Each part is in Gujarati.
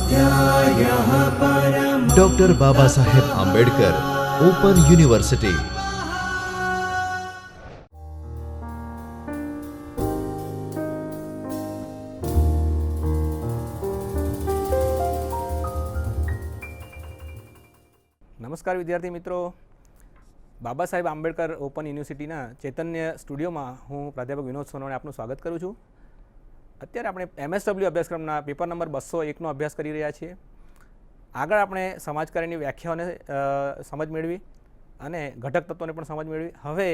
स्वाध्यायः परमः। Doctor Baba Saheb Ambedkar open university. નમસ્કાર વિદ્યાર્થી મિત્રો, બાબા સાહેબ આંબેડકર ઓપન યુનિવર્સિટીના ચૈતન્ય સ્ટુડિયોમાં હું પ્રાધ્યાપક વિનોદ સોનવણે આપનું સ્વાગત કરું છું. અત્યારે આપણે MSW અભ્યાસક્રમના પેપર નંબર 201નો અભ્યાસ કરી રહ્યા છીએ. આગળ આપણે સમાજકાર્યની વ્યાખ્યાઓને સમજ મેળવી અને ઘટક તત્વોને પણ સમજ મેળવી. હવે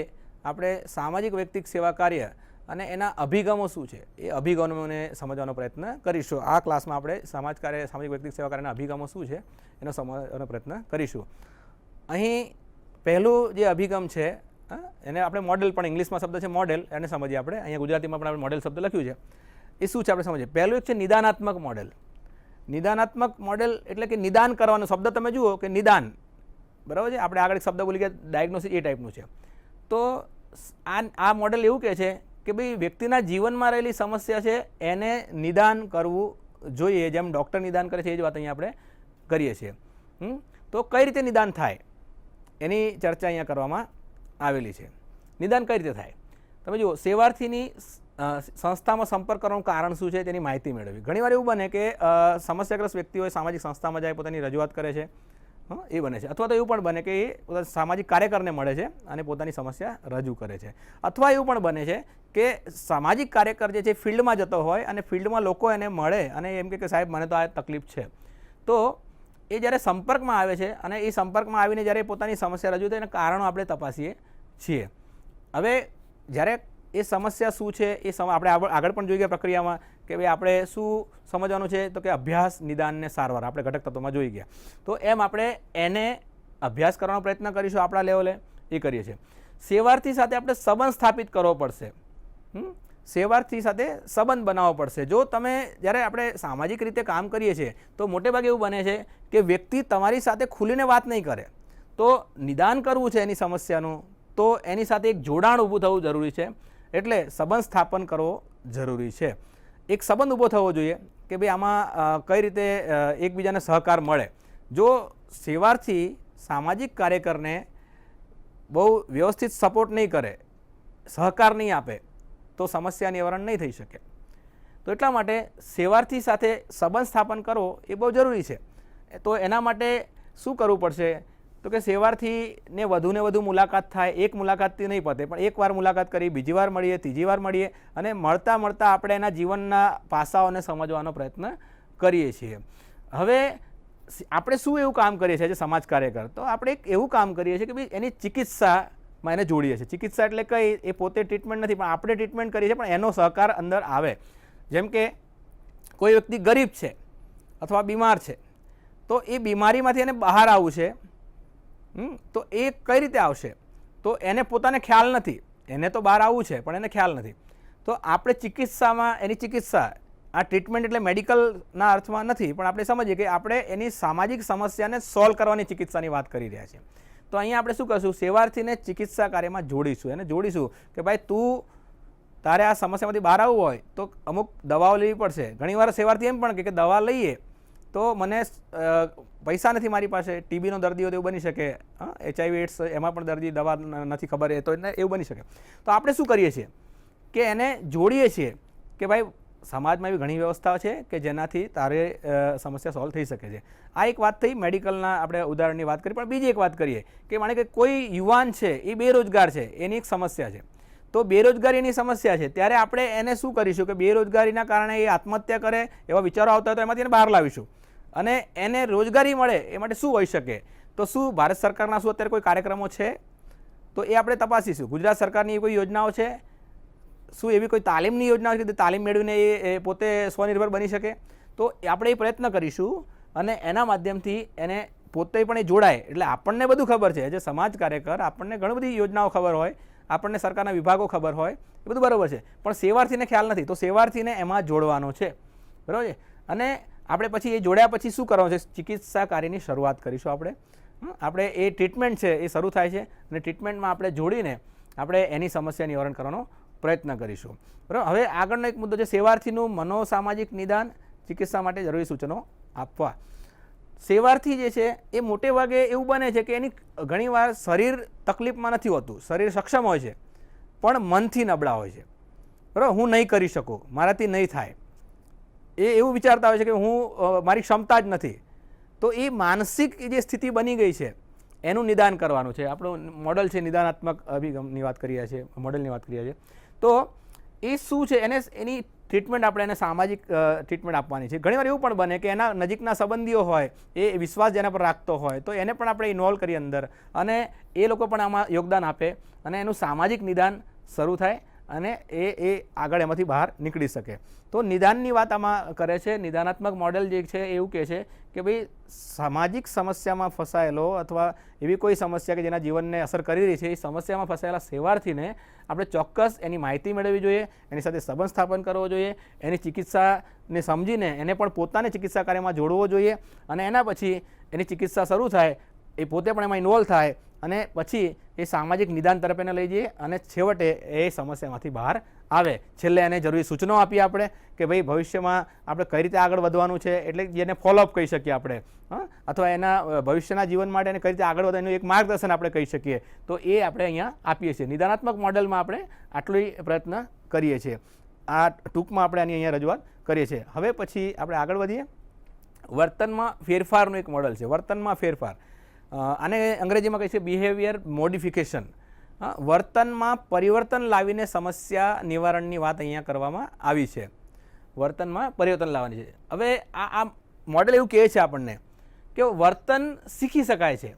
આપણે સામાજિક વ્યક્તિક સેવા કાર્ય અને એના અભિગમો શું છે એ અભિગમોને સમજવાનો પ્રયત્ન કરીશું. આ ક્લાસમાં આપણે સમાજકાર્ય સામાજિક વ્યક્તિક સેવા કાર્યના અભિગમો શું છે એનો સમજવાનો પ્રયત્ન કરીશું. અહીં પહેલું જે અભિગમ છે એને આપણે મોડેલ, પણ ઇંગ્લિશમાં શબ્દ છે મોડેલ, એને સમજીએ આપણે. અહીંયા ગુજરાતીમાં પણ આપણે મોડેલ શબ્દ લખ્યું છે. એ શું છે આપણે સમજીએ. પહેલું એક છે નિદાનાત્મક મોડેલ. નિદાનાત્મક મોડેલ એટલે કે નિદાન કરવાનો શબ્દ તમે જુઓ કે નિદાન, બરાબર છે. આપણે આગળ એક શબ્દ બોલી ગયા ડાયગ્નોસિસ, એ ટાઈપનું છે. તો આ મોડેલ એવું કહે છે કે ભાઈ વ્યક્તિના જીવનમાં રહેલી સમસ્યા છે એને નિદાન કરવું જોઈએ, જેમ ડૉક્ટર નિદાન કરે છે એ જ વાત અહીંયા આપણે કરીએ છીએ. તો કઈ રીતે નિદાન થાય એની ચર્ચા અહીંયા કરવામાં આવેલી છે. નિદાન કઈ રીતે થાય તમે જુઓ. સેવાર્થીની સંસ્થામાં સંપર્ક કરવાનું કારણ શું છે તેની માહિતી મેળવવી. ઘણીવાર એવું બને કે સમસ્યાગ્રસ્ત વ્યક્તિ હોય, સામાજિક સંસ્થામાં જાય, પોતાની રજૂઆત કરે છે, એ બને છે. અથવા તો એવું પણ બને કે એ સામાજિક કાર્યકરને મળે છે અને પોતાની સમસ્યા રજૂ કરે છે. અથવા એવું પણ બને છે કે સામાજિક કાર્યકર જે છે ફિલ્ડમાં જતો હોય અને ફિલ્ડમાં લોકો એને મળે અને એમ કે સાહેબ મને તો આ તકલીફ છે. તો એ જ્યારે સંપર્કમાં આવે છે અને એ સંપર્કમાં આવીને જ્યારે પોતાની સમસ્યા રજૂ થાય એના કારણો આપણે તપાસીએ છીએ. હવે જ્યારે એ સમસ્યા શું છે એ આપણે આગળ પણ જોઈ ગયા પ્રક્રિયામાં કે ભાઈ આપણે શું સમજવાનું છે, તો કે અભ્યાસ, નિદાન ને સારવાર આપણે ઘટક તત્વોમાં જોઈ ગયા. તો એમ આપણે એને અભ્યાસ કરવાનો પ્રયત્ન કરીશું આપણા લેવલે, એ કરીએ છીએ. સેવાર્થી સાથે આપણે સંબંધ સ્થાપિત કરવો પડશે. સેવાર્થી સાથે સંબંધ બનાવવો પડશે. જો તમે જ્યારે આપણે સામાજિક રીતે કામ કરીએ છીએ તો મોટે ભાગે એવું બને છે કે વ્યક્તિ તમારી સાથે ખુલીને વાત નહીં કરે. તો નિદાન કરવું છે એની સમસ્યાનું, તો એની સાથે એક જોડાણ ઊભું થવું જરૂરી છે. એટલે સંબંધ સ્થાપન કરવો જરૂરી છે. એક સંબંધ ઊભો થવો જોઈએ કે ભાઈ આમાં કઈ રીતે એકબીજાને સહકાર મળે. જો સેવાર્થી સામાજિક કાર્યકરને બહુ વ્યવસ્થિત સપોર્ટ નહીં કરે, સહકાર નહીં આપે, તો સમસ્યા નિવારણ નહીં થઈ શકે. તો એટલા માટે સેવાર્થી સાથે સંબંધ સ્થાપન કરવો એ બહુ જરૂરી છે. તો એના માટે શું કરવું પડશે, તો કે સેવાર્થીને વધુને વધુ મુલાકાત થાય. એક મુલાકાતથી નહીં પતે, પણ એકવાર મુલાકાત કરી, બીજી વાર મળીએ, ત્રીજી વાર મળીએ અને મળતા મળતા આપણે એના જીવનના પાસાઓને સમજવાનો પ્રયત્ન કરીએ છીએ. હવે આપણે શું એવું કામ કરીએ છીએ સમાજ કાર્યકર, તો આપણે એક એવું કામ કરીએ છીએ કે ભાઈ એની ચિકિત્સામાં એને જોડીએ છીએ. ચિકિત્સા એટલે કઈ, એ પોતે ટ્રીટમેન્ટ નથી પણ આપણે ટ્રીટમેન્ટ કરીએ છીએ, પણ એનો સહકાર અંદર આવે. જેમ કે કોઈ વ્યક્તિ ગરીબ છે અથવા બીમાર છે, તો એ બીમારીમાંથી એને બહાર આવવું છે. તો એ કઈ રીતે આવશે, તો એને પોતાને ખ્યાલ નથી. એને તો બહાર આવવું છે પણ એને ખ્યાલ નથી. તો આપણે ચિકિત્સામાં એની ચિકિત્સા, આ ટ્રીટમેન્ટ એટલે મેડિકલના અર્થમાં નથી, પણ આપણે સમજીએ કે આપણે એની સામાજિક સમસ્યાને સોલ્વ કરવાની ચિકિત્સાની વાત કરી રહ્યા છીએ. તો અહીંયા આપણે શું કરશું, સેવાર્થીને ચિકિત્સા કાર્યમાં જોડીશું. એને જોડીશું કે ભાઈ તું તારે આ સમસ્યામાંથી બહાર આવવું હોય તો અમુક દવાઓ લેવી પડશે. ઘણીવાર સેવાર્થી એમ પણ કે દવા લઈએ તો મને પૈસા નથી મારી પાસે. ટીબીનો દર્દી હોય તો એવું બની શકે, HIV AIDS એમાં પણ દર્દી દવા નથી ખબર એ, તો એવું બની શકે. તો આપણે શું કરીએ છીએ કે એને જોડીએ છીએ કે ભાઈ સમાજમાં એવી ઘણી વ્યવસ્થાઓ છે કે જેનાથી તારે સમસ્યા સોલ્વ થઈ શકે છે. આ એક વાત થઈ મેડિકલના આપણે ઉદાહરણની વાત કરી. પણ બીજી એક વાત કરીએ કે માને કે કોઈ યુવાન છે એ બેરોજગાર છે, એની એક સમસ્યા છે. તો બેરોજગારીની સમસ્યા છે ત્યારે આપણે એને શું કરીશું કે બેરોજગારીના કારણે એ આત્મહત્યા કરે એવા વિચારો આવતા હોય તો એમાંથી એને બહાર લાવીશું અને એને રોજગારી મળે એ માટે શું હોઈ શકે. તો શું ભારત સરકારના શું અત્યારે કોઈ કાર્યક્રમો છે, તો એ આપણે તપાસીશું. ગુજરાત સરકારની કોઈ યોજનાઓ છે, શું એવી કોઈ તાલીમની યોજના છે કે તાલીમ મેળવીને એ પોતે સ્વનિર્ભર બની શકે. તો આપણે એ પ્રયત્ન કરીશું અને એના માધ્યમથી એને પોતે પણ એ જોડાય. એટલે આપણને બધું ખબર છે, જે સમાજ કાર્યકર આપણને ઘણી બધી યોજનાઓ ખબર હોય, આપણને સરકારના વિભાગો ખબર હોય, એ બધું બરાબર છે, પણ સેવાર્થીને ખ્યાલ નથી. તો સેવાર્થીને એમાં જોડવાનો છે, બરાબર છે. અને આપણે પછી એ જોડ્યા પછી શું કરવાનું છે, ચિકિત્સા કાર્યની શરૂઆત કરીશું. આપણે એ ટ્રીટમેન્ટ છે એ શરૂ થાય છે અને ટ્રીટમેન્ટમાં આપણે જોડીને આપણે એની સમસ્યા નિવારણ કરવાનો પ્રયત્ન કરીશું. બરાબર. હવે આગળનો એક મુદ્દો છે સેવાર્થીનું મનોસામાજિક નિદાન ચિકિત્સા માટે જરૂરી સૂચનો આપવા. સેવાર્થી જે છે એ મોટે ભાગે એવું બને છે કે એની ઘણીવાર શરીર તકલીફમાં નથી હોતું, શરીર સક્ષમ હોય છે પણ મનથી નબળા હોય છે. બરાબર, હું નહીં કરી શકું, મારાથી નહીં થાય, એ એવું વિચારતા હોય છે કે હું મારી ક્ષમતા જ નથી. તો એ માનસિક જે સ્થિતિ બની ગઈ છે એનું નિદાન કરવાનું છે. આપણું મોડલ છે નિદાનાત્મક અભિગમની વાત કરીએ છીએ, મોડલની વાત કરીએ છીએ. તો એ શું છે, એની ટ્રીટમેન્ટ આપણે એને સામાજિક ટ્રીટમેન્ટ આપવાની છે. ઘણીવાર એવું પણ બને કે એના નજીકના સંબંધીઓ હોય, એ વિશ્વાસ જેના પર રાખતો હોય, તો એને પણ આપણે ઇન્વોલ્વ કરીએ અંદર, અને એ લોકો પણ આમાં યોગદાન આપે અને એનું સામાજિક નિદાન શરૂ થાય અને એ આગળ એમાંથી બહાર નીકળી શકે. તો નિદાનની વાત આમાં કરે છે. નિદાનાત્મક મોડેલ જે છે એવું કહે છે કે ભાઈ સામાજિક સમસ્યામાં ફસાયેલો અથવા એવી કોઈ સમસ્યા કે જેના જીવનને અસર કરી રહી છે, એ સમસ્યામાં ફસાયેલા સેવાર્થીને આપણે ચોક્કસ એની માહિતી મેળવવી જોઈએ, એની સાથે સંબંધ સ્થાપન કરવો જોઈએ, એની ચિકિત્સાને સમજીને એને પણ પોતાને ચિકિત્સા કાર્યમાં જોડવો જોઈએ, અને એના પછી એની ચિકિત્સા શરૂ થાય, એ પોતે પણ એમાં ઇન્વોલ્વ થાય, અને પછી એ સામાજિક નિદાન તરફ એને લઈ જઈએ અને છેવટે એ સમસ્યામાંથી બહાર આવે. છેલ્લે એને જરૂરી સૂચનો આપીએ આપણે કે ભાઈ ભવિષ્યમાં આપણે કઈ રીતે આગળ વધવાનું છે, એટલે જેને ફોલોઅપ કહી શકીએ આપણે, અથવા એના ભવિષ્યના જીવન માટે એને કઈ રીતે આગળ વધવાનું એક માર્ગદર્શન આપણે કહી શકીએ. તો એ આપણે અહીંયા આપીએ છીએ. નિદાનાત્મક મોડેલમાં આપણે આટલો પ્રયત્ન કરીએ છીએ. આ ટૂંકમાં આપણે આની અહીંયા રજૂઆત કરીએ છીએ. હવે પછી આપણે આગળ વધીએ. વર્તનમાં ફેરફારનું એક મોડલ છે, વર્તનમાં ફેરફાર. આને અંગ્રેજીમાં કહે છે બિહેવિયર મોડિફિકેશન. વર્તનમાં પરિવર્તન લાવીને સમસ્યા નિવારણની વાત અહીંયા કરવામાં આવી છે. વર્તનમાં પરિવર્તન લાવવાની છે. હવે આ મોડેલ એવું કહે છે આપણને કે વર્તન શીખી શકાય છે,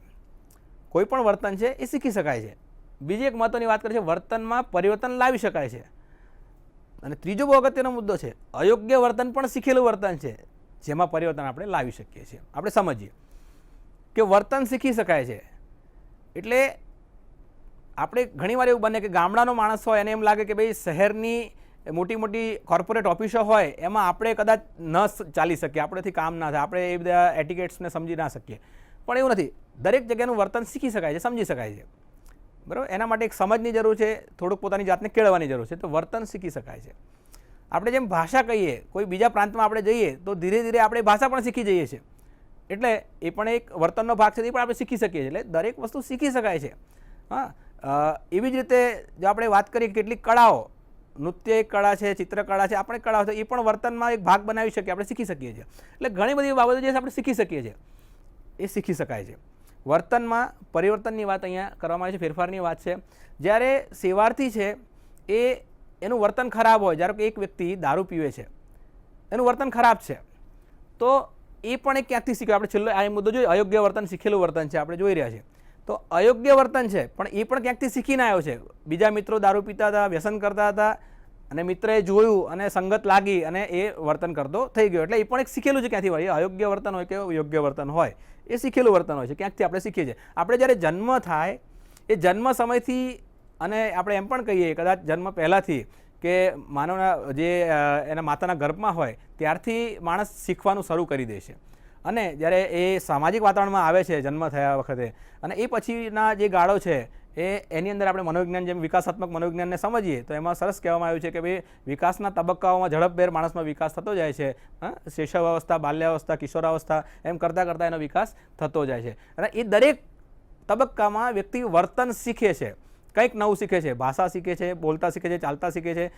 કોઈ પણ વર્તન છે એ શીખી શકાય છે. બીજી એક મહત્વની વાત કરે છે, વર્તનમાં પરિવર્તન લાવી શકાય છે. અને ત્રીજો બહુ અગત્યનો મુદ્દો છે, અયોગ્ય વર્તન પણ શીખેલું વર્તન છે જેમાં પરિવર્તન આપણે લાવી શકીએ છીએ. આપણે સમજીએ કે વર્તન શીખી શકાય છે એટલે આપણે ઘણીવાર એવું બને કે ગામડાનો માણસ હોય એને એમ લાગે કે ભાઈ શહેરની મોટી મોટી કોર્પોરેટ ઓફિસો હોય એમાં આપણે કદાચ ન ચાલી શકીએ, આપણેથી કામ ના થાય, આપણે એ બધા એટિકેટ્સને સમજી ના શકીએ. પણ એવું નથી, દરેક જગ્યાનું વર્તન શીખી શકાય છે, સમજી શકાય છે. બરાબર, એના માટે એક સમજની જરૂર છે, થોડુંક પોતાની જાતને કેળવવાની જરૂર છે. તો વર્તન શીખી શકાય છે. આપણે જેમ ભાષા કહીએ, કોઈ બીજા પ્રાંતમાં આપણે જઈએ તો ધીરે ધીરે આપણે ભાષા પણ શીખી જઈએ છીએ, એટલે એ પણ એક વર્તનનો ભાગ છે, એ પણ આપણે શીખી શકીએ છીએ. એટલે દરેક વસ્તુ શીખી શકાય છે. એવી જ રીતે જો આપણે વાત કરીએ કેટલીક કળાઓ, નૃત્ય એક કળા છે, ચિત્રકળા છે, આપણે કળાઓ છે, એ પણ વર્તનમાં એક ભાગ બનાવી શકીએ, આપણે શીખી શકીએ છીએ. એટલે ઘણી બધી બાબતો જે છે આપણે શીખી શકીએ છીએ, એ શીખી શકાય છે. વર્તનમાં પરિવર્તનની વાત અહીંયા કરવામાં આવી છે, ફેરફારની વાત છે. જ્યારે સેવાર્થી છે એ એનું વર્તન ખરાબ હોય, જ્યારે કે એક વ્યક્તિ દારૂ પીવે છે, એનું વર્તન ખરાબ છે, તો એ પણ એક ક્યાંકથી શીખ્યો. આપણે છેલ્લો આ મુદ્દો જોઈએ, અયોગ્ય વર્તન શીખેલું વર્તન છે, આપણે જોઈ રહ્યા છીએ. તો અયોગ્ય વર્તન છે પણ એ પણ ક્યાંકથી શીખીને આવ્યો છે. બીજા મિત્રો દારૂ પીતા હતા, વ્યસન કરતા હતા, અને મિત્રએ જોયું અને સંગત લાગી અને એ વર્તન કરતો થઈ ગયો. એટલે એ પણ એક શીખેલું છે ક્યાંથી હોય, એ અયોગ્ય વર્તન હોય કે યોગ્ય વર્તન હોય, એ શીખેલું વર્તન હોય છે, ક્યાંકથી આપણે શીખીએ છીએ. આપણે જ્યારે જન્મ થાય એ જન્મ સમયથી, અને આપણે એમ પણ કહીએ કદાચ જન્મ પહેલાંથી કે માનવના જે એના માતાના ગર્ભમાં હોય ત્યારથી માણસ શીખવાનું શરૂ કરી દે છે. અને જ્યારે એ સામાજિક વાતાવરણમાં આવે છે જન્મ થયા વખતે, અને એ પછીના જે ગાળો છે એની અંદર આપણે મનોવિજ્ઞાન જેમ વિકાસાત્મક મનોવિજ્ઞાનને સમજીએ તો એમાં સરસ કહેવામાં આવ્યું છે કે ભાઈ વિકાસના તબક્કાઓમાં ઝડપભેર માણસનો વિકાસ થતો જાય છે. શૈશવાવસ્થા, બાલ્યાવસ્થા, કિશોરાવસ્થા એમ કરતાં કરતાં એનો વિકાસ થતો જાય છે. અને એ દરેક તબક્કામાં વ્યક્તિ વર્તન શીખે છે, કંઈક નવું શીખે છે, ભાષા શીખે છે, બોલતા શીખે છે, ચાલતા શીખે છે,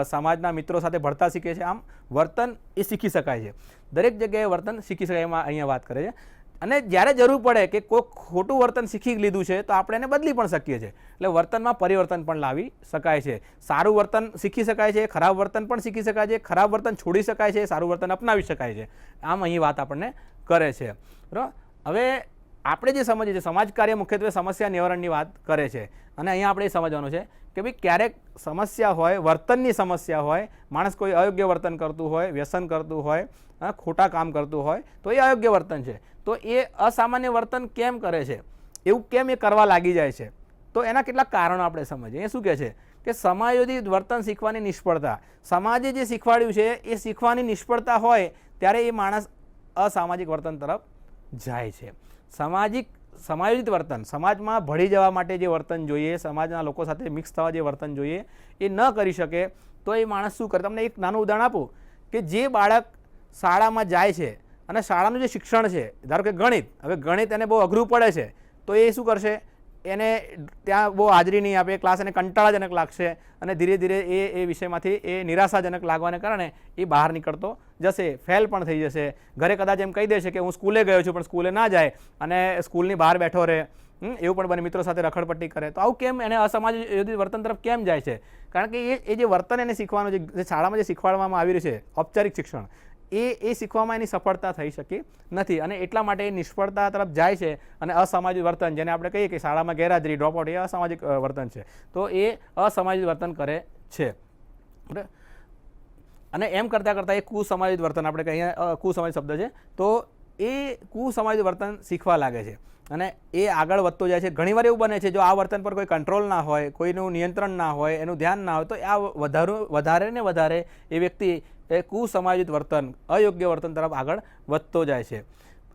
સમાજના મિત્રો સાથે ભળતા શીખે છે. આમ વર્તન એ શીખી શકાય છે, દરેક જગ્યાએ વર્તન શીખી શકાય, એમાં અહીંયા વાત કરે છે. અને જ્યારે જરૂર પડે કે કોઈ ખોટું વર્તન શીખી લીધું છે તો આપણે એને બદલી પણ શકીએ છીએ. એટલે વર્તનમાં પરિવર્તન પણ લાવી શકાય છે. સારું વર્તન શીખી શકાય છે, ખરાબ વર્તન પણ શીખી શકાય છે, ખરાબ વર્તન છોડી શકાય છે, સારું વર્તન અપનાવી શકાય છે. આમ અહીં વાત આપણને કરે છે. બરાબર, હવે આપણે જે સમજીએ છીએ સમાજ કાર્ય મુખ્યત્વે સમસ્યા નિવારણની વાત કરે છે. અને અહીંયા આપણે એ સમજવાનું છે કે ભાઈ ક્યારેક સમસ્યા હોય, વર્તનની સમસ્યા હોય, માણસ કોઈ અયોગ્ય વર્તન કરતું હોય, વ્યસન કરતું હોય, ખોટા કામ કરતું હોય તો એ અયોગ્ય વર્તન છે. તો એ અસામાન્ય વર્તન કેમ કરે છે, એવું કેમ એ કરવા લાગી જાય છે, તો એના કેટલાક કારણો આપણે સમજીએ. એ શું કહે છે કે સમાયોજિત વર્તન શીખવાની નિષ્ફળતા. સમાજે જે શીખવાડ્યું છે એ શીખવાની નિષ્ફળતા હોય ત્યારે એ માણસ અસામાજિક વર્તન તરફ જાય છે. સમાયોજિત વર્તન, સમાજમાં ભળી જવા માટે જે વર્તન જોઈએ, સમાજના લોકો સાથે મિક્સ થવા જે વર્તન જોઈએ એ ન કરી શકે તો એ માણસ શું કરે. તમને એક નાનું ઉદાહરણ આપું કે જે બાળક શાળામાં જાય છે અને શાળાનું જે શિક્ષણ છે, ધારો કે ગણિત, હવે ગણિત એને બહુ અઘરું પડે છે તો એ શું કરશે, એને ત્યાં બહુ હાજરી નહીં આપે, ક્લાસ એને કંટાળાજનક લાગશે અને ધીરે ધીરે એ વિષયમાંથી એ નિરાશાજનક લાગવાને કારણે એ બહાર નીકળતો જશે, ફેલ પણ થઈ જશે. ઘરે કદાચ એમ કહી દેશે કે હું સ્કૂલે ગયો છું, પણ સ્કૂલે ના જાય અને સ્કૂલની બહાર બેઠો રહે, એવું પણ બને, મિત્રો સાથે રખડપટ્ટી કરે. તો આવું કેમ, એને અસમાજિક વર્તન તરફ કેમ જાય છે? કારણ કે એ જે વર્તન એને શીખવાનું, જે શાળામાં જે શીખવાડવામાં આવી રહ્યું છે ઔપચારિક શિક્ષણ, એ શીખવામાં એની સફળતા થઈ શકી નથી અને એટલા માટે એ નિષ્ફળતા તરફ જાય છે. અને અસામાજિક વર્તન, જેને આપણે કહીએ કે શાળામાં ગેરહાજરી, ડ્રોપઆઉટ, એ અસામાજિક વર્તન છે. તો એ અસામાજિક વર્તન કરે છે. બરાબર. અને એમ કરતાં કરતાં એ કુસમાજિક વર્તન, આપણે કહીએ કુસમાજિક શબ્દ છે, તો એ કુસમાજિક વર્તન શીખવા લાગે છે અને એ આગળ વધતો જાય છે. ઘણીવાર એવું બને છે, જો આ વર્તન પર કોઈ કંટ્રોલ ના હોય, કોઈનું નિયંત્રણ ના હોય, એનું ધ્યાન ના હોય, તો આ વધારે ને વધારે એ વ્યક્તિ એ કુસમાજિત વર્તન, અયોગ્ય વર્તન તરફ આગળ વધતો જાય છે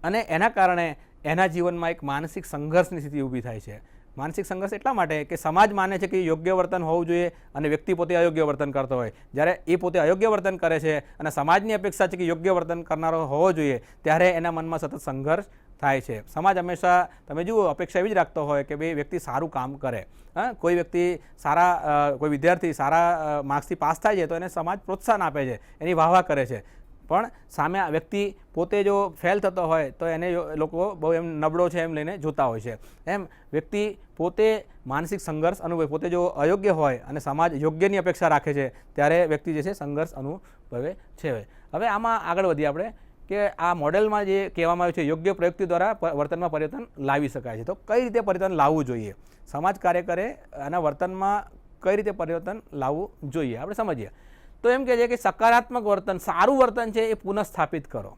અને એના કારણે એના જીવનમાં એક માનસિક સંઘર્ષની સ્થિતિ ઊભી થાય છે. માનસિક સંઘર્ષ એટલા માટે કે સમાજ માને છે કે યોગ્ય વર્તન હોવું જોઈએ અને વ્યક્તિ પોતે અયોગ્ય વર્તન કરતો હોય. જ્યારે એ પોતે અયોગ્ય વર્તન કરે છે અને સમાજની અપેક્ષા છે કે યોગ્ય વર્તન કરનારો હોવો જોઈએ, ત્યારે એના મનમાં સતત સંઘર્ષ થાય છે. સમાજ હંમેશા, તમે જુઓ, અપેક્ષા એવી જ રાખતો હોય કે ભાઈ વ્યક્તિ સારું કામ કરે. કોઈ વ્યક્તિ સારા, કોઈ વિદ્યાર્થી સારા માર્ક્સથી પાસ થાય છે તો એને સમાજ પ્રોત્સાહન આપે છે, એની વાહવા કરે છે. પણ સામે આ વ્યક્તિ પોતે જો ફેલ થતો હોય તો એને લોકો બહુ એમ નબળો છે એમ લઈને જોતા હોય છે. એમ વ્યક્તિ પોતે માનસિક સંઘર્ષ અનુભવે, પોતે જો અયોગ્ય હોય અને સમાજ યોગ્યની અપેક્ષા રાખે છે, ત્યારે વ્યક્તિ જે છે સંઘર્ષ અનુભવે છે. હવે આમાં આગળ વધીએ આપણે કે આ મોડેલમાં જે કહેવામાં આવ્યું છે, યોગ્ય પ્રયુક્તિ દ્વારા વર્તનમાં પરિવર્તન લાવી શકાય છે. તો કઈ રીતે પરિવર્તન લાવવું જોઈએ? સમાજ કાર્યકરે આના વર્તનમાં કઈ રીતે પરિવર્તન લાવવું જોઈએ, આપણે સમજીએ. તો એમ કહે છે કે સકારાત્મક વર્તન, સારું વર્તન છે એ પુનઃસ્થાપિત કરો.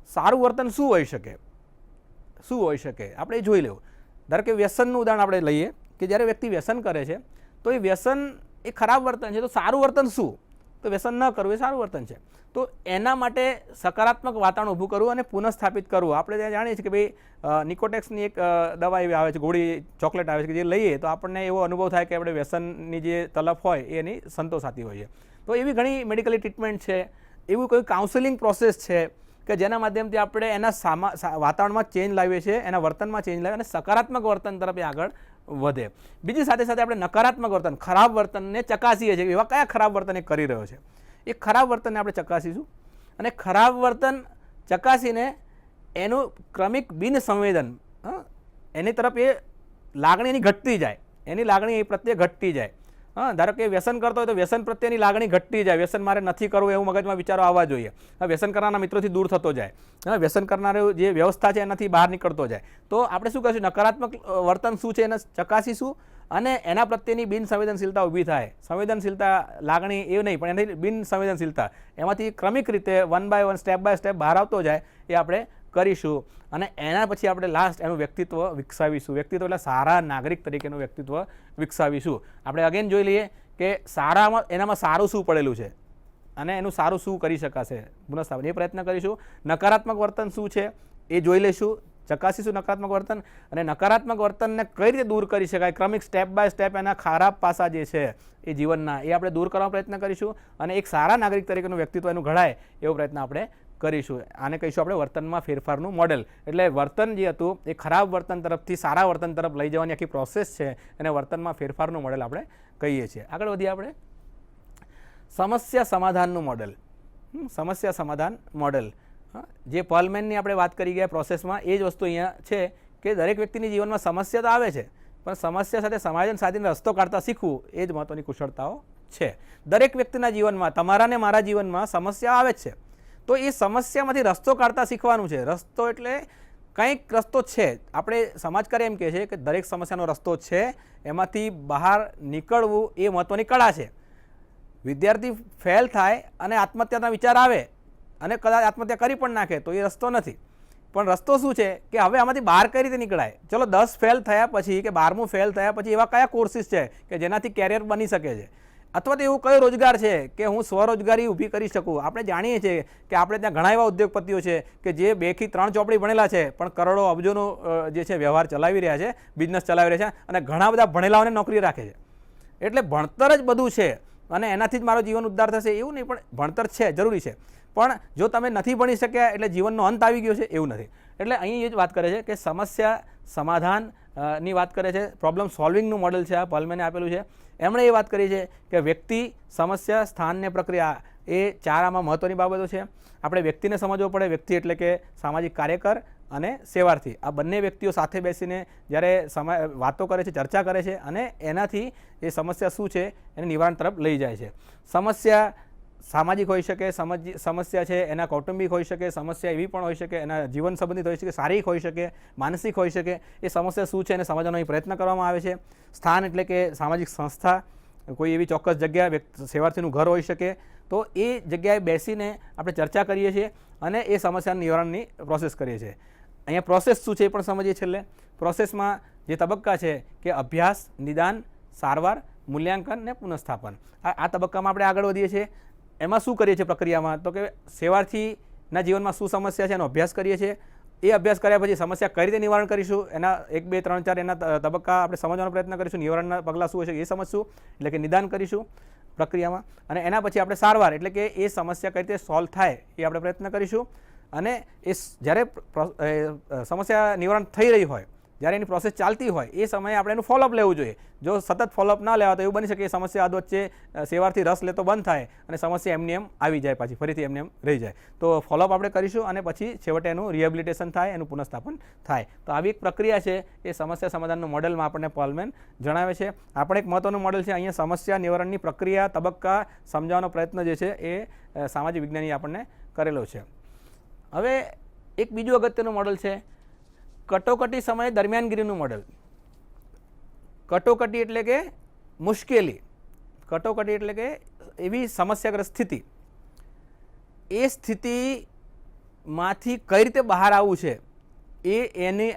સારું વર્તન શું હોઈ શકે? શું હોઈ શકે આપણે જોઈ લેવું. ધારો કે વ્યસનનું ઉદાહરણ આપણે લઈએ કે જ્યારે વ્યક્તિ વ્યસન કરે છે તો એ વ્યસન એ ખરાબ વર્તન છે. તો સારું વર્તન શું? તો વ્યસન ન કરવું એ સારું વર્તન છે. તો એના માટે સકારાત્મક વાતાવરણ ઊભું કરવું અને પુનઃસ્થાપિત કરવું. આપણે ત્યાં જાણીએ છીએ કે ભાઈ નિકોટેક્સની એક દવા એવી આવે છે, ગોળી ચોકલેટ આવે છે, કે જે લઈએ તો આપણને એવો અનુભવ થાય કે આપણે વ્યસનની જે તલફ હોય એની સંતોષાતી હોઈએ. તો એવી ઘણી મેડિકલી ટ્રીટમેન્ટ છે, એવું કોઈ કાઉન્સેલિંગ પ્રોસેસ છે કે જેના માધ્યમથી આપણે એના વાતાવરણમાં ચેન્જ લાવીએ છીએ, એના વર્તનમાં ચેન્જ લાવીએ અને સકારાત્મક વર્તન તરફ આગળ વધે. બીજી સાથે સાથે આપણે નકારાત્મક વર્તન, ખરાબ વર્તનને ચકાસીએ છીએ. એવા કયા ખરાબ વર્તન એ કરી રહ્યો છે, એ ખરાબ વર્તનને આપણે ચકાસીશું અને ખરાબ વર્તન ચકાસીને એનું ક્રમિક બિનસંવેદન, એની તરફ એ લાગણી એની ઘટતી જાય, એની લાગણી એ પ્રત્યે ઘટતી જાય. ધારો કે વ્યસન કરતો હોય તો વ્યસન પ્રત્યેની લાગણી ઘટતી જાય. વ્યસન મારે નથી કરવું એવું મગજમાં વિચારો આવવા જોઈએ. વ્યસન કરનારના મિત્રોથી દૂર થતો જાય. વ્યસન કરનારો જે વ્યવસ્થા છે એનાથી બહાર નીકળતો જાય. તો આપણે શું કરીશું? નકારાત્મક વર્તન શું છે એને ચકાસીશું અને એના પ્રત્યેની બિનસંવેદનશીલતા ઊભી થાય. સંવેદનશીલતા, લાગણી એ નહીં, પણ એની બિનસંવેદનશીલતા, એમાંથી ક્રમિક રીતે one by one, step by step બહાર આવતો જાય, એ આપણે કરીશું. અને એના પછી આપણે લાસ્ટ એનું વ્યક્તિત્વ વિકસાવીશું. વ્યક્તિત્વ એટલે સારા નાગરિક તરીકેનું વ્યક્તિત્વ વિકસાવીશું. આપણે અગેન જોઈ લઈએ કે સારામાં, એનામાં સારું શું પડેલું છે અને એનું સારું શું કરી શકાશે, પુનઃસ્થાપન, એ પ્રયત્ન કરીશું. નકારાત્મક વર્તન શું છે એ જોઈ લઈશું, ચકાસીશું નકારાત્મક વર્તન, અને નકારાત્મક વર્તનને કઈ રીતે દૂર કરી શકાય, ક્રમિક સ્ટેપ બાય સ્ટેપ એના ખરાબ પાસા જે છે એ જીવનના, એ આપણે દૂર કરવાનો પ્રયત્ન કરીશું અને એક સારા નાગરિક તરીકેનું વ્યક્તિત્વ એનું ઘડાય એવો પ્રયત્ન આપણે કરીશું. આને કહીશું આપણે વર્તનમાં ફેરફારનું મોડેલ. એટલે વર્તન જે હતું એ ખરાબ વર્તન તરફથી સારા વર્તન તરફ લઈ જવાની આખી પ્રોસેસ છે, એને વર્તનમાં ફેરફારનું મોડેલ આપણે કહીએ છીએ. આગળ વધીએ આપણે. સમસ્યા સમાધાનનું મોડેલ. સમસ્યા સમાધાન મોડેલ, જે પર્લમેનની આપણે વાત કરી ગયા પ્રોસેસમાં, એ જ વસ્તુ અહીંયા છે કે દરેક વ્યક્તિની જીવનમાં સમસ્યા તો આવે છે, પણ સમસ્યા સાથે સમાધાન સાધીને રસ્તો કાઢતા શીખવું એ જ મહત્વની કુશળતાઓ છે. દરેક વ્યક્તિના જીવનમાં, તમારા ને મારા જીવનમાં સમસ્યા આવે જ છે. તો એ સમસ્યામાંથી રસ્તો કાઢતા શીખવાનું છે. રસ્તો એટલે કંઈક રસ્તો છે. આપણે સમાજકાર્ય એમ કહે છે કે દરેક સમસ્યાનો રસ્તો છે, એમાંથી બહાર નીકળવું એ મહત્વની કળા છે. વિદ્યાર્થી ફેલ થાય અને આત્મહત્યાના વિચાર આવે અને કદાચ આત્મહત્યા કરી પણ નાખે તો એ રસ્તો નથી. પણ રસ્તો શું છે કે હવે આમાંથી બહાર કઈ રીતે નીકળાય? ચલો 10 ફેલ થયા પછી કે 12મું ફેલ થયા પછી એવા કયા કોર્સિસ છે કે જેનાથી કેરિયર બની શકે છે? અથવા તો એવું કયો રોજગાર છે કે હું સ્વરોજગારી ઊભી કરી શકું? આપણે જાણીએ છીએ કે આપણે ત્યાં ઘણા એવા ઉદ્યોગપતિઓ છે કે જે 2 થી 3 ચોપડી ભણેલા છે પણ કરોડો અબજોનો જે છે વ્યવહાર ચલાવી રહ્યા છે, બિઝનેસ ચલાવી રહ્યા છે, અને ઘણા બધા ભણેલાઓને નોકરી રાખે છે. એટલે ભણતર જ બધું છે અને એનાથી જ મારો જીવન ઉદ્ધાર થશે એવું નહીં, પણ ભણતર છે, જરૂરી છે. પણ જો તમે નથી ભણી શક્યા એટલે જીવનનો અંત આવી ગયો છે એવું નથી. એટલે અહીં એ જ વાત કરે છે કે સમસ્યા સમાધાન ની વાત કરે છે. પ્રોબ્લેમ સોલ્વિંગનું મોડલ છે આ પલમેને આપેલું છે. એમણે એ વાત કરી છે કે વ્યક્તિ, સમસ્યા, સ્થાન ને પ્રક્રિયા એ 4 આમાં મહત્ત્વની બાબતો છે. આપણે વ્યક્તિને સમજવો પડે. વ્યક્તિ એટલે કે સામાજિક કાર્યકર અને સેવાર્થી. આ બંને વ્યક્તિઓ સાથે બેસીને જ્યારે વાતો કરે છે, ચર્ચા કરે છે અને એનાથી એ સમસ્યા શું છે એને નિવારણ તરફ લઈ જાય છે. સમસ્યા સામાજિક હોઈ શકે, સમસ્યા છે એના કૌટુંબિક હોઈ શકે, સમસ્યા એવી પણ હોઈ શકે એના જીવન સંબંધિત હોઈ શકે, શારીરિક હોઈ શકે, માનસિક હોઈ શકે. એ સમસ્યા શું છે એને સમજવાનો અહીં પ્રયત્ન કરવામાં આવે છે. સ્થાન એટલે કે સામાજિક સંસ્થા, કોઈ એવી ચોક્કસ જગ્યા, સેવાર્થીનું ઘર હોઈ શકે. તો એ જગ્યાએ બેસીને આપણે ચર્ચા કરીએ છીએ અને એ સમસ્યાના નિવારણની પ્રોસેસ કરીએ છીએ. અહીંયા પ્રોસેસ શું છે એ પણ સમજીએ. છેલ્લે પ્રોસેસમાં જે તબક્કા છે કે અભ્યાસ, નિદાન, સારવાર, મૂલ્યાંકન ને પુનઃસ્થાપન, આ તબક્કામાં આપણે આગળ વધીએ છીએ. એમાં શું કરીએ છીએ પ્રક્રિયામાં? તો કે સેવાર્થીના જીવનમાં શું સમસ્યા છે એનો અભ્યાસ કરીએ છીએ. એ અભ્યાસ કર્યા પછી સમસ્યા કઈ રીતે નિવારણ કરીશું એના 1, 2, 3, 4 એના તબક્કા આપણે સમજવાનો પ્રયત્ન કરીશું. નિવારણના પગલાં શું હશે એ સમજશું, એટલે કે નિદાન કરીશું પ્રક્રિયામાં. અને એના પછી આપણે સારવાર એટલે કે એ સમસ્યા કઈ રીતે સોલ્વ થાય એ આપણે પ્રયત્ન કરીશું. અને એ જ્યારે સમસ્યા નિવારણ થઈ રહી હોય, જ્યારે એની પ્રોસેસ ચાલતી હોય એ સમયે આપણે એનું ફોલોઅપ લેવું જોઈએ. જો સતત ફોલોઅપ ના લેવા તો એવું બની શકે એ સમસ્યા આદ વચ્ચે સેવાથી રસ લેતો બંધ થાય અને સમસ્યા એમની એમ આવી જાય, પાછી ફરીથી એમને એમ રહી જાય. તો ફોલોઅપ આપણે કરીશું અને પછી છેવટે એનું રિહેબિલિટેશન થાય, એનું પુનઃસ્થાપન થાય. તો આવી એક પ્રક્રિયા છે એ સમસ્યા સમાધાનનું મોડેલમાં આપણને પલમેન જણાવે છે. આપણે એક મહત્ત્વનું મોડેલ છે અહીંયા સમસ્યા નિવારણની પ્રક્રિયા તબક્કા સમજાવવાનો પ્રયત્ન જે છે એ સામાજિક વિજ્ઞાની આપણને કરેલો છે. હવે એક બીજું અગત્યનું મોડલ છે કટોકટી સમયે દરમિયાનગીરીનું મોડેલ. કટોકટી એટલે કે મુશ્કેલી, કટોકટી એટલે કે એવી સમસ્યાગ્રસ્ત સ્થિતિ. એ સ્થિતિમાંથી કઈ રીતે બહાર આવવું છે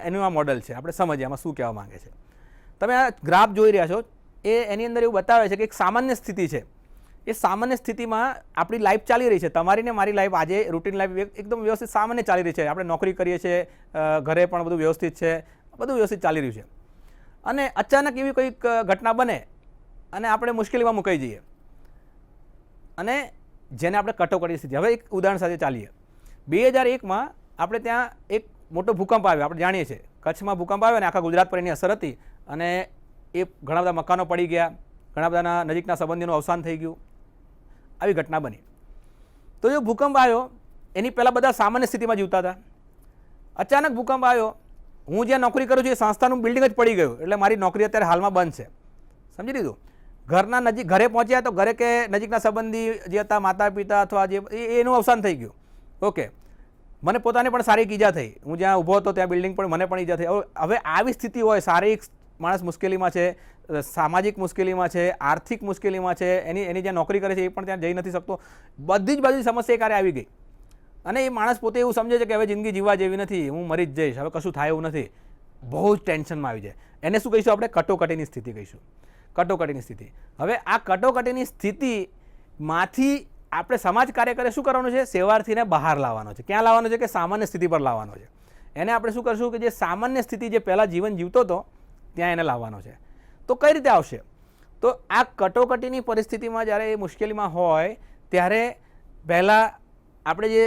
એનું આ મોડલ છે. આપણે સમજીએ આમાં શું કહેવા માંગે છે. તમે આ ગ્રાફ જોઈ રહ્યા છો એની અંદર એવું બતાવે છે કે એક સામાન્ય સ્થિતિ છે. એ સામાન્ય સ્થિતિમાં આપણી લાઈફ ચાલી રહી છે. તમારી ને મારી લાઈફ આજે રૂટીન લાઈફ એકદમ વ્યવસ્થિત સામાન્ય ચાલી રહી છે. આપણે નોકરી કરીએ છીએ, ઘરે પણ બધું વ્યવસ્થિત છે, બધું વ્યવસ્થિત ચાલી રહ્યું છે. અને અચાનક એવી કોઈક ઘટના બને અને આપણે મુશ્કેલીમાં મુકાઈ જઈએ અને જેને આપણે કટોકટી સ્થિતિ. હવે એક ઉદાહરણ સાથે ચાલીએ. 2001માં આપણે ત્યાં એક મોટો ભૂકંપ આવ્યો. આપણે જાણીએ છીએ કચ્છમાં ભૂકંપ આવ્યો અને આખા ગુજરાત પર એની અસર હતી અને એ ઘણા બધા મકાનો પડી ગયા, ઘણા બધાના નજીકના સંબંધીઓનું અવસાન થઈ ગયું. આવી ઘટના બની. તો જો ભૂકંપ આવ્યો એની પહેલાં બધા સામાન્ય સ્થિતિમાં જીવતા હતા. અચાનક ભૂકંપ આવ્યો, હું જ્યાં નોકરી કરું છું એ સંસ્થાનું બિલ્ડિંગ જ પડી ગયું એટલે મારી નોકરી અત્યારે હાલમાં બંધ છે. સમજી લીધું? ઘરના નજીક ઘરે પહોંચ્યા તો ઘરે કે નજીકના સંબંધી જે હતા, માતા પિતા અથવા જે એનું અવસાન થઈ ગયું. ઓકે, મને પોતાને પણ શારીરિક ઈજા થઈ. હું જ્યાં ઊભો હતો ત્યાં બિલ્ડિંગ પણ મને પણ ઈજા થઈ. હવે આવી સ્થિતિ હોય, શારીરિક માણસ મુશ્કેલીમાં છે, સામાજિક મુશ્કેલીમાં છે, આર્થિક મુશ્કેલીમાં છે, એની જ્યાં નોકરી કરે છે એ પણ ત્યાં જઈ નથી શકતો. બધી જ બાજુ સમસ્યા કાર્ય આવી ગઈ અને એ માણસ પોતે એવું સમજે છે કે હવે જિંદગી જીવવા જેવી નથી, હું મરી જ જઈશ, હવે કશું થાય એવું નથી. બહુ જ ટેન્શનમાં આવી જાય. એને શું કહીશું આપણે? કટોકટીની સ્થિતિ કહીશું. કટોકટીની સ્થિતિ. હવે આ કટોકટીની સ્થિતિમાંથી આપણે સમાજ કાર્યકરે શું કરવાનું છે? સેવાર્થીને બહાર લાવવાનો છે. ક્યાં લાવવાનો છે? કે સામાન્ય સ્થિતિ પર લાવવાનો છે. એને આપણે શું કરશું? કે જે સામાન્ય સ્થિતિ જે પહેલાં જીવન જીવતો હતો ત્યાં એને લાવવાનો છે. તો કઈ રીતે આવશે? તો આ કટોકટીની પરિસ્થિતિમાં જ્યારે એ મુશ્કેલીમાં હોય ત્યારે પહેલાં આપણે જે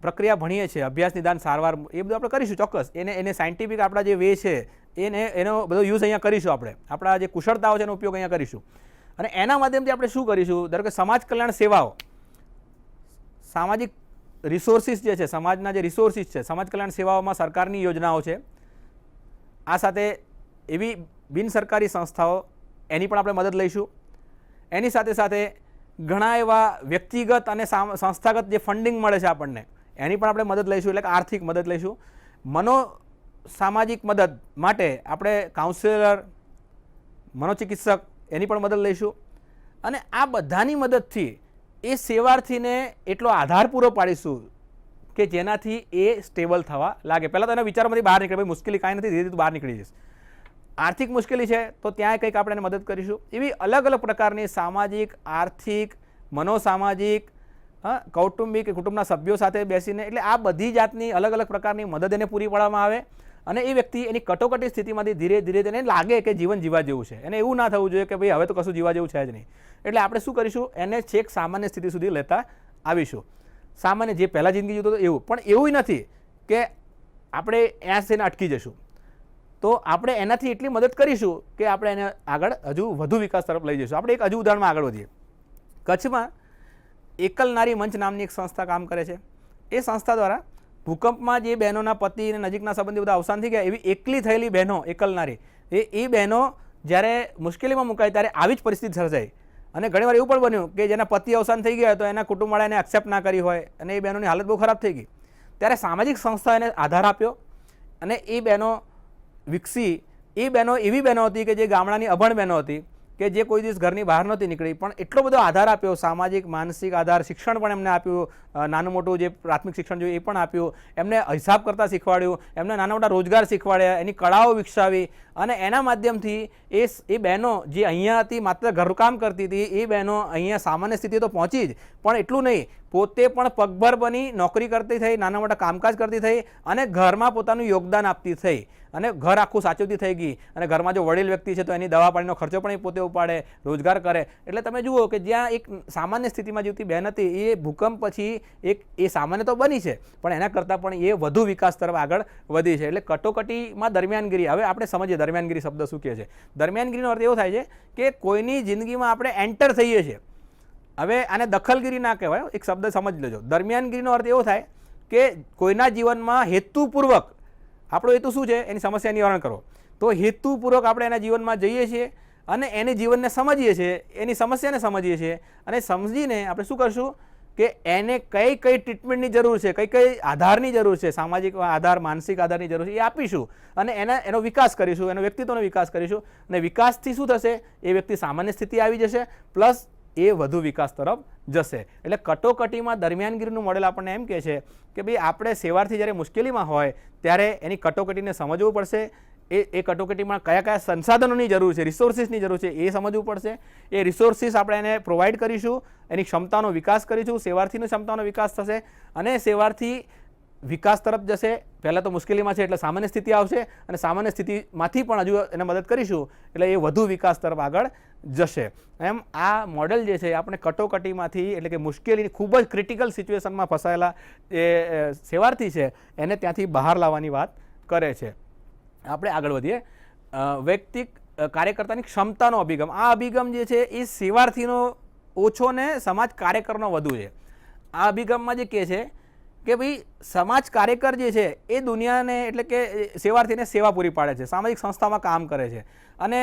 પ્રક્રિયા ભણીએ છીએ, અભ્યાસ, નિદાન, સારવાર, એ બધું આપણે કરીશું ચોક્કસ. એને સાયન્ટિફિક આપણા જે વે છે એનો બધો યુઝ અહીંયા કરીશું. આપણે આપણા જે કુશળતાઓ છે એનો ઉપયોગ અહીંયા કરીશું. અને એના માધ્યમથી આપણે શું કરીશું? ધારો કે સમાજ કલ્યાણ સેવાઓ, સામાજિક રિસોર્સિસ જે છે, સમાજના જે રિસોર્સિસ છે, સમાજ કલ્યાણ સેવાઓમાં સરકારની યોજનાઓ છે. આ સાથે એવી બિન સરકારી સંસ્થાઓ એની પણ આપણે મદદ લઈશું. એની સાથે સાથે ઘણા એવા વ્યક્તિગત અને સંસ્થાગત જે ફંડિંગ મળે છે આપણને એની પણ આપણે મદદ લઈશું, એટલે કે આર્થિક મદદ લઈશું. સામાજિક મદદ માટે આપણે કાઉન્સેલર, મનોચિકિત્સક એની પણ મદદ લઈશું. અને આ બધાની મદદથી એ સેવાર્થીને એટલો આધાર પૂરો પાડીશું કે જેનાથી એ સ્ટેબલ થવા લાગે. પહેલાં તો એના વિચારોમાંથી બહાર નીકળે, ભાઈ મુશ્કેલી કાંઈ નથી, ધીરે ધીરે બહાર નીકળી જઈશ. આર્થિક મુશ્કેલી છે તો ત્યાં કંઈક આપણે એને મદદ કરીશું. એવી અલગ અલગ પ્રકારની સામાજિક, આર્થિક, મનોસામાજિક, કૌટુંબિક, કુટુંબના સભ્યો સાથે બેસીને, એટલે આ બધી જાતની અલગ અલગ પ્રકારની મદદ એને પૂરી પાડવામાં આવે અને એ વ્યક્તિ એની કટોકટી સ્થિતિમાંથી ધીરે ધીરે તેને લાગે કે જીવન જીવા જેવું છે. એને એવું ના થવું જોઈએ કે ભાઈ હવે તો કશું જીવા જેવું છે જ નહીં. એટલે આપણે શું કરીશું? એને છેક સામાન્ય સ્થિતિ સુધી લેતા આવીશું. સામાન્ય જે પહેલાં જિંદગી જીવતો હતો એવું, પણ એવું નથી કે આપણે ત્યાં થઈને અટકી જશું. તો આપણે એનાથી એટલી મદદ કરીશું કે આપણે એને આગળ હજુ વધુ વિકાસ તરફ લઈ જઈશું. આપણે એક હજુ ઉદાહરણમાં આગળ વધીએ. કચ્છમાં એકલ નારી મંચ નામની એક સંસ્થા કામ કરે છે. એ સંસ્થા દ્વારા ભૂકંપમાં જે બહેનોના પતિ અને નજીકના સંબંધી બધા અવસાન થઈ ગયા એવી એકલી થયેલી બહેનો, એકલ નારી, એ બહેનો જ્યારે મુશ્કેલીમાં મુકાય ત્યારે આવી જ પરિસ્થિતિ સર્જાઈ. અને ઘણીવાર એવું પણ બન્યું કે જેના પતિ અવસાન થઈ ગયા તો એના કુટુંબવાળા એને એક્સેપ્ટ ના કરી હોય અને એ બહેનોની હાલત બહુ ખરાબ થઈ ગઈ. ત્યારે સામાજિક સંસ્થાએ એને આધાર આપ્યો અને એ બહેનો વિકસી. એ બહેનો એવી બહેનો હતી કે જે ગામડાની અભણ બહેનો હતી કે જે કોઈ દિવસ ઘરની બહાર નહોતી નીકળી, પણ એટલો બધો આધાર આપ્યો, સામાજિક માનસિક આધાર, શિક્ષણ પણ એમને આપ્યું, નાનું મોટું જે પ્રાથમિક શિક્ષણ જોઈએ એ પણ આપ્યું, એમને હિસાબ કરતાં શીખવાડ્યું, એમને નાના મોટા રોજગાર શીખવાડ્યા, એની કળાઓ વિકસાવી અને એના માધ્યમથી એ બહેનો જે અહીંયા હતી માત્ર ઘરકામ કરતી હતી, એ બહેનો અહીંયા સામાન્ય સ્થિતિ તો પહોંચી જ, પણ એટલું નહીં, પોતે પણ પગભર બની નોકરી કરતી થઈ, નાના મોટા કામકાજ કરતી થઈ અને ઘરમાં પોતાનું યોગદાન આપતી થઈ અને ઘર આખું સાચવતી થઈ ગઈ. અને ઘરમાં જો વડીલ વ્યક્તિ છે તો એની દવા પાણીનો ખર્ચો પણ એ પોતે ઉપાડે, રોજગાર કરે. એટલે તમે જુઓ કે જ્યાં એક સામાન્ય સ્થિતિમાં જીવતી બહેન હતી એ ભૂકંપ પછી એ સામાન્ય તો બની છે પણ એના કરતાં પણ એ વધુ વિકાસ તરફ આગળ વધી છે. એટલે કટોકટીમાં દરમિયાનગીરી, હવે આપણે સમજીએ દરમિયાનગીરી શબ્દ શું કહે છે. દરમિયાનગીરીનો અર્થ એવો થાય છે કે કોઈની જિંદગીમાં આપણે એન્ટર થઈએ છીએ. હવે આને દખલગીરી ના કહેવાય, એક શબ્દ સમજી લેજો. દરમિયાનગીરીનો અર્થ એવો થાય કે કોઈના જીવનમાં હેતુપૂર્વક, આપણો હેતુ શું છે, એની સમસ્યા નિવારણ કરો, તો હેતુપૂર્વક આપણે એના જીવનમાં જઈએ છીએ અને એની જીવનને સમજીએ છીએ, એની સમસ્યાને સમજીએ છીએ અને સમજીને આપણે શું કરશું કે એને કઈ કઈ ટ્રીટમેન્ટની જરૂર છે, કઈ કઈ આધારની જરૂર છે, સામાજિક આધાર, માનસિક આધારની જરૂર છે, એ આપીશું અને એનો વિકાસ કરીશું, એનો વ્યક્તિત્વનો વિકાસ કરીશું. અને વિકાસથી શું થશે, એ વ્યક્તિ સામાન્ય સ્થિતિ આવી જશે પ્લસ એ વધુ વિકાસ તરફ જશે. એટલે કટોકટીમાં દરમિયાનગીરીનું મોડેલ આપણને એમ કહે છે કે ભાઈ આપણે સેવારથી જ્યારે મુશ્કેલીમાં હોય ત્યારે એની કટોકટીને સમજવું પડશે. એ કટોકટીમાં કયા કયા સંસાધનોની જરૂર છે, રિસોર્સિસની જરૂર છે એ સમજવું પડશે. એ રિસોર્સિસ આપણે એને પ્રોવાઈડ કરીશું, એની ક્ષમતાનો વિકાસ કરીશું, સેવાર્થીની ક્ષમતાનો વિકાસ થશે અને સેવાર્થી વિકાસ તરફ જશે. પહેલાં તો મુશ્કેલીમાં છે એટલે સામાન્ય સ્થિતિ આવશે અને સામાન્ય સ્થિતિમાંથી પણ હજુ એને મદદ કરીશું એટલે એ વધુ વિકાસ તરફ આગળ જશે. એમ આ મોડેલ જે છે આપણે કટોકટીમાંથી, એટલે કે મુશ્કેલીની ખૂબ જ ક્રિટિકલ સિચ્યુએશનમાં ફસાયેલા એ સેવાર્થી છે એને ત્યાંથી બહાર લાવવાની વાત કરે છે. આપણે આગળ વધીએ. વૈયક્તિક કાર્યકર્તાની ક્ષમતાનો અભિગમ. આ અભિગમ જે છે એ સેવાર્થીનો ઓછો ને સમાજ કાર્યકરનો વધુ છે. આ અભિગમમાં જે કહે છે કે ભાઈ સમાજ કાર્યકર જે છે એ દુનિયાને, એટલે કે સેવાર્થીને સેવા પૂરી પાડે છે, સામાજિક સંસ્થામાં કામ કરે છે અને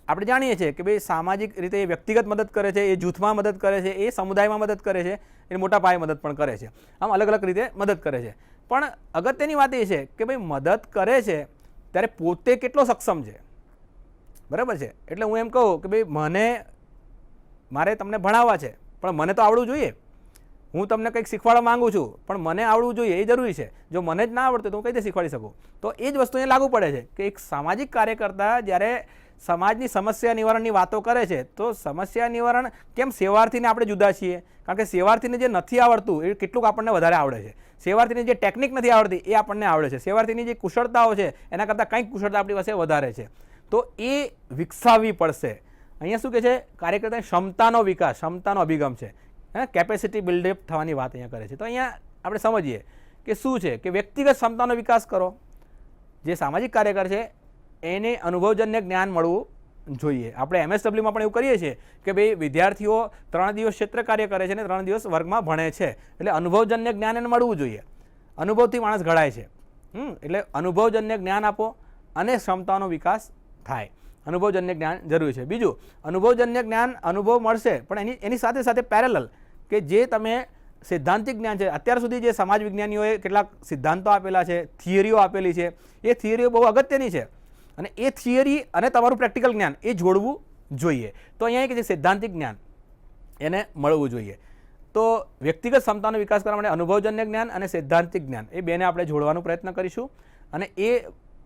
આપણે જાણીએ છીએ કે ભાઈ સામાજિક રીતે એ વ્યક્તિગત મદદ કરે છે, એ જૂથમાં મદદ કરે છે, એ સમુદાયમાં મદદ કરે છે, એ મોટા પાયે મદદ પણ કરે છે. આમ અલગ અલગ રીતે મદદ કરે છે. પણ અગત્યની વાત એ છે કે ભાઈ મદદ કરે છે ત્યારે પોતે કેટલો સક્ષમ છે, બરાબર છે. એટલે હું એમ કહું કે ભાઈ મારે તમને ભણાવવા છે પણ મને તો આવડવું જોઈએ, હું તમને કંઈક શીખવાડવા માંગુ છું પણ મને આવડવું જોઈએ, એ જરૂરી છે. જો મને જ ના આવડતું તો હું કઈ રીતે શીખવાડી શકું? તો એ જ વસ્તુ અહીંયા લાગુ પડે છે કે એક સામાજિક કાર્યકર્તા જ્યારે સમાજની સમસ્યા નિવારણની વાતો કરે છે તો સમસ્યા નિવારણ કેમ સેવાર્થીને આપણે જુદા છીએ? કારણ કે સેવાર્થીને જે નથી આવડતું એ કેટલુંક આપણને વધારે આવડે છે. સેવાર્થીને જે ટેકનિક નથી આવડતી એ આપણને આવડે છે. સેવાર્થીની જે કુશળતાઓ છે એના કરતાં કંઈક કુશળતા આપણી પાસે વધારે છે, તો એ વિકસાવવી પડશે. અહીંયા શું કહે છે? કાર્યકર્તાની ક્ષમતાનો વિકાસ, ક્ષમતાનો અભિગમ છે, કેપેસિટી બિલ્ડઅપ થવાની વાત અહીંયા કરે છે. તો અહીંયા આપણે સમજીએ કે શું છે કે વ્યક્તિગત ક્ષમતાનો વિકાસ કરો. જે સામાજિક કાર્યકર છે એને અનુભવજન્ય જ્ઞાન મળવું જોઈએ. આપણે MSWમાં પણ એવું કરીએ છીએ કે ભાઈ વિદ્યાર્થીઓ 3 દિવસ ક્ષેત્ર કાર્ય કરે છે અને 3 દિવસ વર્ગમાં ભણે છે, એટલે અનુભવજન્ય જ્ઞાન એને મળવું જોઈએ. અનુભવથી માણસ ઘડાય છે, એટલે અનુભવજન્ય જ્ઞાન આપો અને ક્ષમતાનો વિકાસ થાય. અનુભવજન્ય જ્ઞાન જરૂરી છે. બીજું, અનુભવજન્ય જ્ઞાન અનુભવ મળશે પણ એની સાથે સાથે પેરેલલ કે જે તમે સિદ્ધાંતિક જ્ઞાન છે, અત્યાર સુધી જે સમાજ વિજ્ઞાનીઓએ કેટલાક સિદ્ધાંતો આપેલા છે, થિયરીઓ આપેલી છે, એ થિયરીઓ બહુ અગત્યની છે અને એ થિયરી અને તમારું પ્રેક્ટિકલ જ્ઞાન એ જોડવું જોઈએ. તો અહીંયા કે જે સૈદ્ધાંતિક જ્ઞાન એને મળવું જોઈએ. તો વ્યક્તિગત ક્ષમતાનો વિકાસ કરવા માટે અનુભવજન્ય જ્ઞાન અને સૈદ્ધાંતિક જ્ઞાન એ બેને આપણે જોડવાનો પ્રયત્ન કરીશું અને એ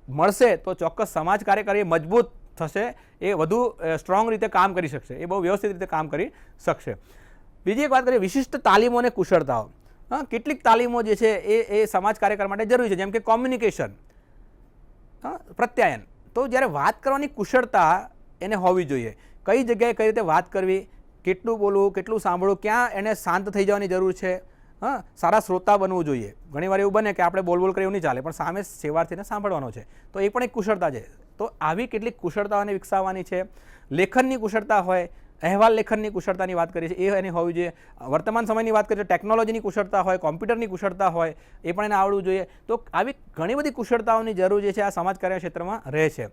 મળશે તો ચોક્કસ સમાજ કાર્યકર એ મજબૂત થશે, એ વધુ સ્ટ્રોંગ રીતે કામ કરી શકશે, એ બહુ વ્યવસ્થિત રીતે કામ કરી શકશે. બીજી એક વાત કરીએ, વિશિષ્ટ તાલીમો અને કુશળતાઓ. કેટલીક તાલીમો જે છે એ સમાજ કાર્યકર માટે જરૂરી છે, જેમ કે કોમ્યુનિકેશન, પ્રત્યાયન. તો જ્યારે વાત કરવાની કુશળતા એને હોવી જોઈએ. કઈ જગ્યાએ કઈ રીતે વાત કરવી, કેટલું બોલવું, કેટલું સાંભળવું, ક્યાં એને શાંત થઈ જવાની જરૂર છે હા, સારા શ્રોતા બનવું જોઈએ. ઘણીવાર એવું બને કે આપણે બોલ કરી એવું નહીં ચાલે, પણ સામે સેવાર્થીને સાંભળવાનો છે, તો એ પણ એક કુશળતા છે. તો આવી કેટલીક કુશળતાઓને વિકસાવવાની છે. લેખનની કુશળતા હોય, અહેવાલ લેખનની કુશળતાની વાત કરીએ છીએ, એ એની હોવી જોઈએ. વર્તમાન સમયની વાત કરીએ તો ટેકનોલોજીની કુશળતા હોય, કોમ્પ્યુટરની કુશળતા હોય, એ પણ એને આવડવું જોઈએ. તો આવી ઘણી બધી કુશળતાઓની જરૂર જે છે આ સમાજ કાર્ય ક્ષેત્રમાં રહે છે.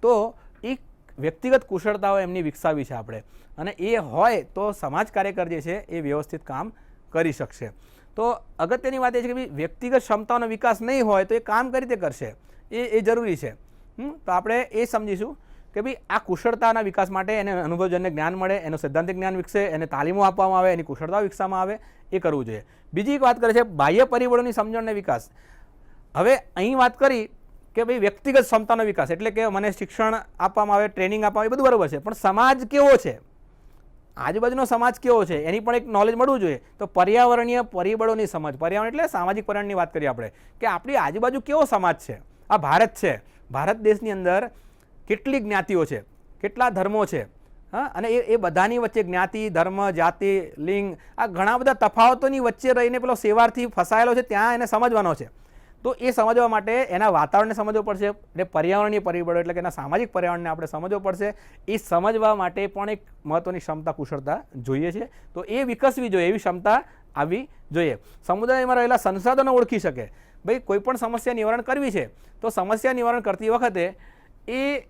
તો એ વ્યક્તિગત કુશળતાઓ એમની વિકસાવી છે આપણે, અને એ હોય તો સમાજ કાર્યકર જે છે એ વ્યવસ્થિત કામ કરી શકશે. તો અગત્યની વાત એ છે કે ભાઈ વ્યક્તિગત ક્ષમતાઓનો વિકાસ નહીં હોય તો એ કામ કઈ રીતે કરશે, એ જરૂરી છે. તો આપણે એ સમજીશું કે ભાઈ આ કુશળતાના વિકાસ માટે એને અનુભવજન્ય જ્ઞાન મળે, એનું સૈદ્ધાંતિક જ્ઞાન વિકસે, એને તાલીમો આપવામાં આવે, એની કુશળતાઓ વિકસાવવામાં આવે, એ કરવું જોઈએ. બીજી એક વાત કરે છે બાહ્ય પરિબળોની સમજણ અને વિકાસ. હવે અહીં વાત કરી કે ભાઈ વ્યક્તિગત ક્ષમતાનો વિકાસ એટલે કે મને શિક્ષણ આપવામાં આવે, ટ્રેનિંગ આપવામાં આવે, બધું બરાબર છે, પણ સમાજ કેવો છે, આજુબાજુનો સમાજ કેવો છે એની પણ એક નોલેજ મળવું જોઈએ. તો પર્યાવરણીય પરિબળોની સમજ, પર્યાવરણ એટલે સામાજિક પર્યાવરણની વાત કરીએ આપણે, કે આપણી આજુબાજુ કેવો સમાજ છે. આ ભારત છે, ભારત દેશની અંદર કેટલી જ્ઞાતિઓ છે, કેટલા ધર્મો છે, હા, અને એ બધાની વચ્ચે જ્ઞાતિ, ધર્મ, જાતિ, લિંગ, આ ઘણા બધા તફાવતોની વચ્ચે રહીને પેલો સેવાર્થી ફસાયેલો છે, ત્યાં એને સમજવાનો છે. તો એ સમજવા માટે એના વાતાવરણને સમજવું પડશે, એટલે પર્યાવરણીય પરિબળો એટલે કે એના સામાજિક પર્યાવરણને આપણે સમજવું પડશે. એ સમજવા માટે પણ એક મહત્ત્વની ક્ષમતા, કુશળતા જોઈએ છે. તો એ વિકસવી જોઈએ, એવી ક્ષમતા આવવી જોઈએ. સમુદાયમાં રહેલા સંસાધનો ઓળખી શકે. ભાઈ કોઈ પણ સમસ્યા નિવારણ કરવી છે તો સમસ્યા નિવારણ કરતી વખતે એ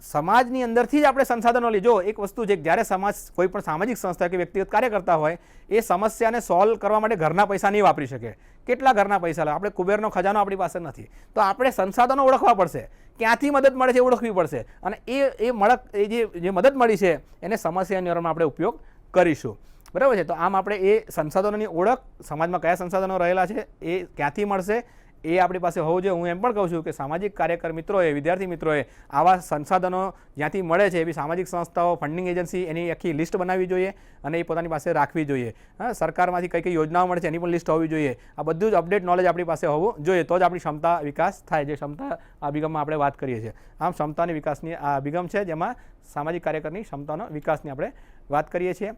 સમાજની અંદરથી જ આપણે સંસાધનો લઈએ. જો એક વસ્તુ છે, જ્યારે સમાજ કોઈ પણ સામાજિક સંસ્થા કે વ્યક્તિગત કાર્ય કરતા હોય, એ સમસ્યાને સોલ્વ કરવા માટે ઘરના પૈસા નહીં વાપરી શકે. કેટલા ઘરના પૈસા લાવે, આપણે કુબેરનો ખજાનો આપણી પાસે નથી, તો આપણે સંસાધનો ઓળખવા પડશે, ક્યાંથી મદદ મળે છે ઓળખવી પડશે, અને જે મદદ મળી છે એને સમસ્યા નિવારણમાં આપણે ઉપયોગ કરીશું. બરાબર છે. તો આમ આપણે એ સંસાધનોની ઓળખ, સમાજમાં કયા સંસાધનો રહેલા છે, એ ક્યાંથી મળશે, એ આપણી પાસે હોવું જોઈએ. હું એમ પણ કહું છું કે સામાજિક કાર્યકર મિત્રોએ, વિદ્યાર્થી મિત્રોએ આવા સંસાધનો જ્યાંથી મળે છે એવી સામાજિક સંસ્થાઓ, ફંડિંગ એજન્સી, એની આખી લિસ્ટ બનાવવી જોઈએ અને એ પોતાની પાસે રાખવી જોઈએ. હા, સરકારમાંથી કઈ કઈ યોજનાઓ મળે છે એની પણ લિસ્ટ હોવી જોઈએ. આ બધું જ અપડેટ નોલેજ આપણી પાસે હોવું જોઈએ, તો જ આપણી ક્ષમતા વિકાસ થાય. જે ક્ષમતા અભિગમમાં આપણે વાત કરીએ છીએ, આમ ક્ષમતાની વિકાસની આ અભિગમ છે જેમાં સામાજિક કાર્યકરની ક્ષમતાનો વિકાસની આપણે વાત કરીએ છીએ.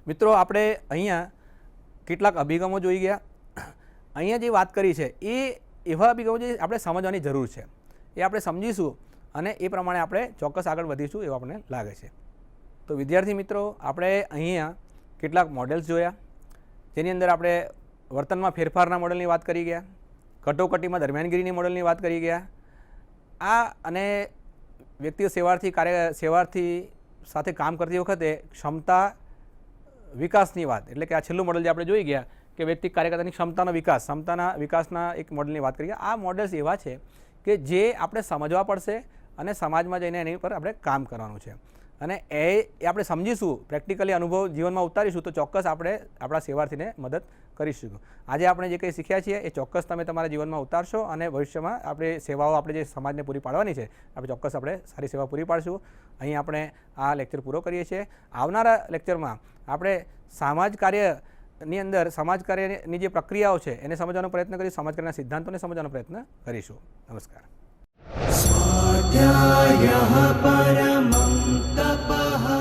મિત્રો, આપણે અહીંયા કેટલાક અભિગમો જોઈ ગયા. અહીંયા જે વાત કરી છે એ એવા અભિગમો જે આપણે સમજવાની જરૂર છે, એ આપણે સમજીશું અને એ પ્રમાણે આપણે ચોક્કસ આગળ વધીશું એવું આપણને લાગે છે. તો વિદ્યાર્થી મિત્રો, આપણે અહીંયા કેટલાક મોડેલ્સ જોયા, જેની અંદર આપણે વર્તનમાં ફેરફારના મોડેલની વાત કરી ગયા, કટોકટીમાં દરમિયાનગીરીની મોડેલની વાત કરી ગયા, આ અને વ્યક્તિગત સેવાર્થી સાથે કામ કરતી વખતે ક્ષમતા વિકાસની વાત, એટલે કે આ છેલ્લું મોડેલ જે આપણે જોઈ ગયા કે વ્યક્તિ કાર્યકર્તાની ક્ષમતાના વિકાસના એક મોડેલની વાત કરીએ. આ મોડેલ્સ એવા છે કે જે આપણે સમજવા પડશે અને સમાજમાં જઈને એની પર આપણે કામ કરવાનું છે, અને એ આપણે સમજીશું, પ્રેક્ટિકલી અનુભવ જીવનમાં ઉતારીશું તો ચોક્કસ આપણે આપણા સેવાર્થીને મદદ કરીશું. આજે આપણે જે કંઈ શીખ્યા છીએ એ ચોક્કસ તમે તમારા જીવનમાં ઉતારશો અને ભવિષ્યમાં આપણે સેવાઓ આપણે જે સમાજને પૂરી પાડવાની છે આપણે ચોક્કસ આપણે સારી સેવા પૂરી પાડશું. અહીં આપણે આ લેક્ચર પૂરો કરીએ છીએ. આવનારા લેક્ચરમાં આપણે સમાજ કાર્યની જે પ્રક્રિયાઓ છે એને સમજવાનો પ્રયત્ન કરીશું, સમાજ કાર્યના સિદ્ધાંતોને સમજવાનો પ્રયત્ન કરીશું. નમસ્કાર. स्वाध्यायः परमं तपः